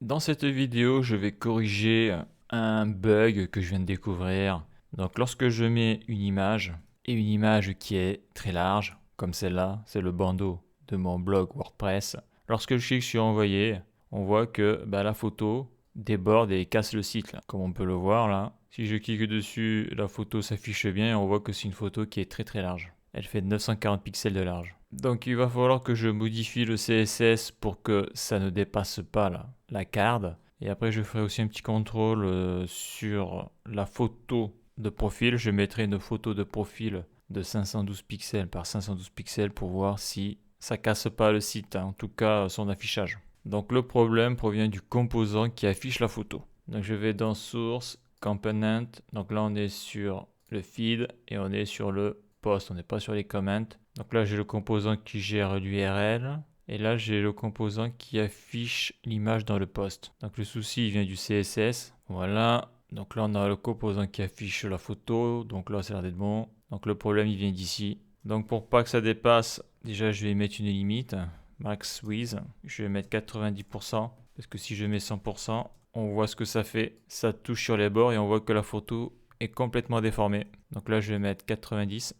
Dans cette vidéo, je vais corriger un bug que je viens de découvrir. Donc lorsque je mets une image, et une image qui est très large, comme celle-là, c'est le bandeau de mon blog WordPress, lorsque je clique sur envoyer, on voit que la photo déborde et casse le site, là, comme on peut le voir là. Si je clique dessus, la photo s'affiche bien et on voit que c'est une photo qui est très très large. Elle fait 940 pixels de large. Donc il va falloir que je modifie le CSS pour que ça ne dépasse pas la carte. Et après je ferai aussi un petit contrôle sur la photo de profil. Je mettrai une photo de profil de 512 pixels par 512 pixels pour voir si ça casse pas le site, hein, en tout cas son affichage. Donc le problème provient du composant qui affiche la photo. Donc je vais dans Source, Component. Donc là on est sur le feed et on est sur le post, on n'est pas sur les comments. Donc là j'ai le composant qui gère l'URL et là j'ai le composant qui affiche l'image dans le post. Donc le souci il vient du CSS. Voilà. Donc là on a le composant qui affiche la photo. Donc là ça a l'air d'être bon. Donc le problème il vient d'ici. Donc pour pas que ça dépasse, déjà je vais mettre une limite. Max width. Je vais mettre 90% parce que si je mets 100%, on voit ce que ça fait. Ça touche sur les bords et on voit que la photo est complètement déformée. Donc là je vais mettre 90%.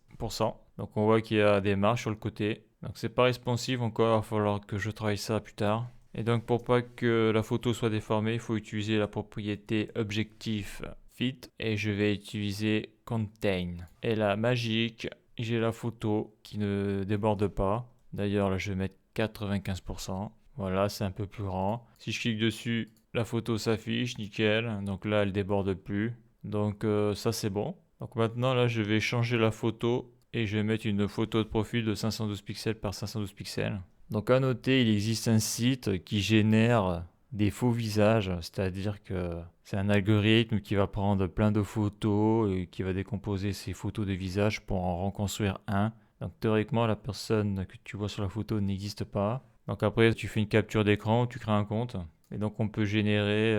Donc on voit qu'il y a des marges sur le côté. Donc c'est pas responsive encore, il va falloir que je travaille ça plus tard. Et donc pour pas que la photo soit déformée, il faut utiliser la propriété Objective Fit et je vais utiliser Contain. Et là, magique, j'ai la photo qui ne déborde pas. D'ailleurs là je vais mettre 95%. Voilà, c'est un peu plus grand. Si je clique dessus, la photo s'affiche, nickel. Donc là elle déborde plus. Donc ça c'est bon. Donc maintenant là je vais changer la photo et je vais mettre une photo de profil de 512 pixels par 512 pixels. Donc à noter, il existe un site qui génère des faux visages, c'est-à-dire que c'est un algorithme qui va prendre plein de photos et qui va décomposer ces photos de visage pour en reconstruire un. Donc théoriquement, la personne que tu vois sur la photo n'existe pas. Donc après, tu fais une capture d'écran, tu crées un compte. Et donc on peut générer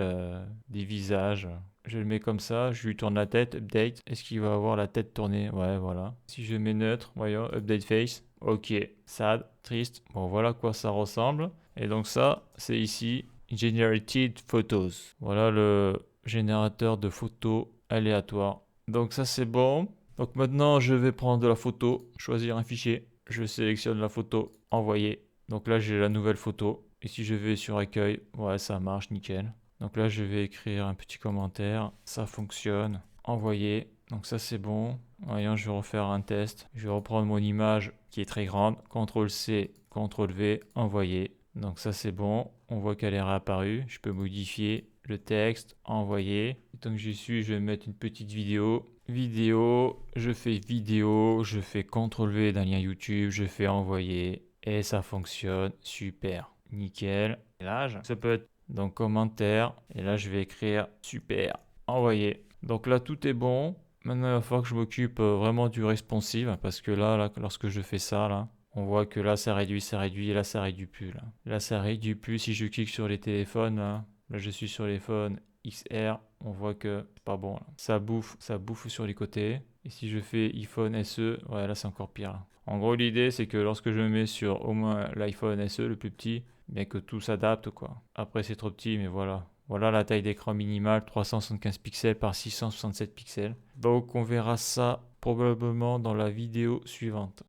des visages. Je le mets comme ça, je lui tourne la tête, update. Est-ce qu'il va avoir la tête tournée? Ouais, voilà. Si je mets neutre, voyons, update face. Ok, sad, triste. Bon, voilà à quoi ça ressemble. Et donc ça, c'est ici, Generated Photos. Voilà le générateur de photos aléatoires. Donc ça, c'est bon. Donc maintenant, je vais prendre la photo, choisir un fichier. Je sélectionne la photo, envoyer. Donc là, j'ai la nouvelle photo. Et si je vais sur accueil, ouais, ça marche, nickel. Donc là, je vais écrire un petit commentaire. Ça fonctionne. Envoyer. Donc ça, c'est bon. Voyons, je vais refaire un test. Je vais reprendre mon image qui est très grande. CTRL-C, CTRL-V, envoyer. Donc ça, c'est bon. On voit qu'elle est réapparue. Je peux modifier le texte, envoyer. Donc j'y suis, je vais mettre une petite vidéo. Vidéo, je fais vidéo, je fais CTRL-V d'un lien YouTube, je fais envoyer. Et ça fonctionne super. Nickel. Et là, ça peut être donc commentaire. Et là, je vais écrire super. Envoyer. Donc là, tout est bon. Maintenant, il va falloir que je m'occupe vraiment du responsive parce que là, lorsque je fais ça, là, on voit que là, ça réduit, et là, ça réduit plus. Là, ça réduit plus. Si je clique sur les téléphones, là je suis sur l'iPhone XR, on voit que c'est pas bon. Là. Ça bouffe sur les côtés. Et si je fais iPhone SE, ouais, là, c'est encore pire. Là. En gros, l'idée, c'est que lorsque je me mets sur au moins l'iPhone SE, le plus petit, bien que tout s'adapte, quoi. Après, c'est trop petit, mais voilà. Voilà la taille d'écran minimale, 375 pixels par 667 pixels. Donc on verra ça probablement dans la vidéo suivante.